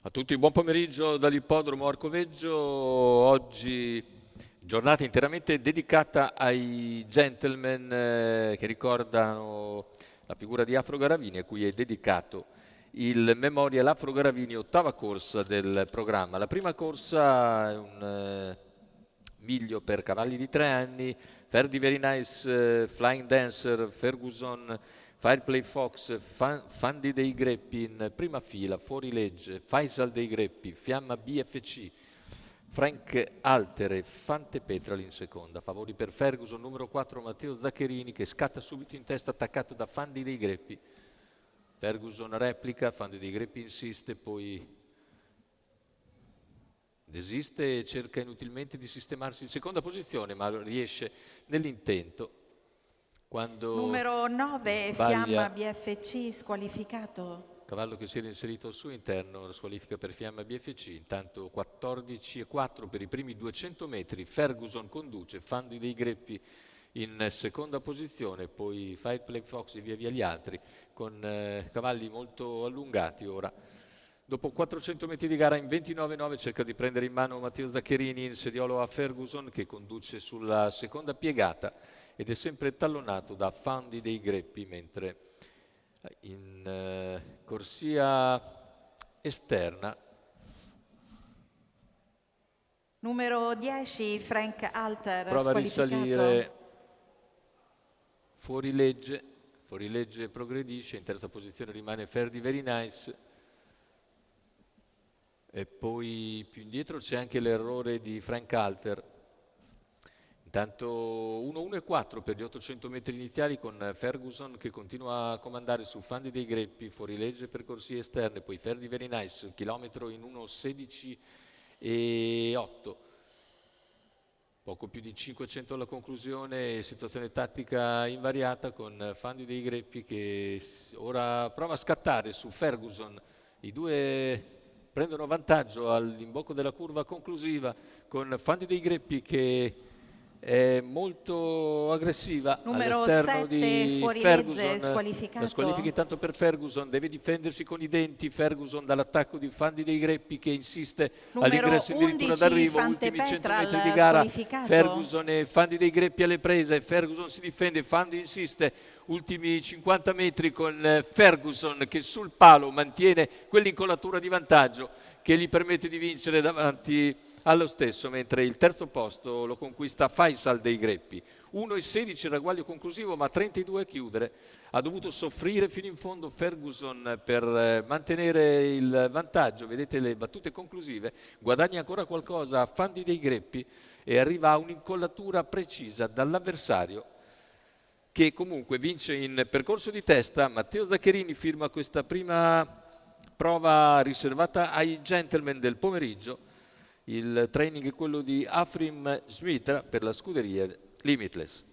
A tutti, buon pomeriggio dall'ippodromo Arcoveggio. Oggi giornata interamente dedicata ai gentleman che ricordano la figura di Afro Garavini, a cui è dedicato il Memorial Afro Garavini, ottava corsa del programma. La prima corsa è un miglio per cavalli di 3 anni, Ferdi Very Nice, Flying Dancer, Ferguson, Fireplay Fox, Fandi dei Greppi in prima fila, Fuorilegge, Faisal dei Greppi, Fiamma BFC, Frank Altere, Fante Petrali in seconda. Favori per Ferguson, numero 4 Matteo Zaccherini, che scatta subito in testa, attaccato da Fandi dei Greppi. Ferguson replica, Fandi dei Greppi insiste, poi desiste e cerca inutilmente di sistemarsi in seconda posizione, ma riesce nell'intento. Quando Numero 9, sbaglia, Fiamma BFC, squalificato. cavallo che si era inserito al suo interno, la squalifica per Fiamma BFC. Intanto 14,4 per i primi 200 metri, Ferguson conduce, Fandi dei Greppi in seconda posizione, poi Fireplay Fox e via via gli altri, con cavalli molto allungati ora. Dopo 400 metri di gara in 29,9 cerca di prendere in mano Matteo Zaccherini, in sediolo a Ferguson, che conduce sulla seconda piegata ed è sempre tallonato da Fandi dei Greppi, mentre in corsia esterna Numero 10, Frank Alter, prova a squalificato. risalire Fuorilegge progredisce, in terza posizione rimane Ferdi Very Nice. E poi più indietro c'è anche l'errore di Frank Alter. Intanto 1-1-4 per gli 800 metri iniziali, con Ferguson che continua a comandare su Fandi dei Greppi, Fuorilegge per corsie esterne, poi Ferdi Very Nice, chilometro in 1:16,8. Poco più di 500 alla conclusione, situazione tattica invariata, con Fandi dei Greppi che ora prova a scattare su Ferguson. I due prendono vantaggio all'imbocco della curva conclusiva, con Fandi dei Greppi che è molto aggressiva all'esterno di Ferguson. La squalifica intanto per Ferguson, deve difendersi con i denti. Ferguson dall'attacco di Fandi dei Greppi, che insiste all'ingresso addirittura d'arrivo. Ultimi 100 metri di gara, Ferguson e Fandi dei Greppi alle prese. Ferguson si difende, Fandi insiste. Ultimi 50 metri con Ferguson che sul palo mantiene quell'incollatura di vantaggio che gli permette di vincere davanti allo stesso, mentre il terzo posto lo conquista Faisal dei Greppi. 1,16 il ragguaglio conclusivo, ma 32 a chiudere. Ha dovuto soffrire fino in fondo Ferguson per mantenere il vantaggio. Vedete le battute conclusive, guadagna ancora qualcosa a Fandi dei Greppi e arriva a un'incollatura precisa dall'avversario, che comunque vince in percorso di testa. Matteo Zaccherini firma questa prima prova riservata ai gentleman del pomeriggio. Il training è quello di Afrim Smitra per la scuderia Limitless.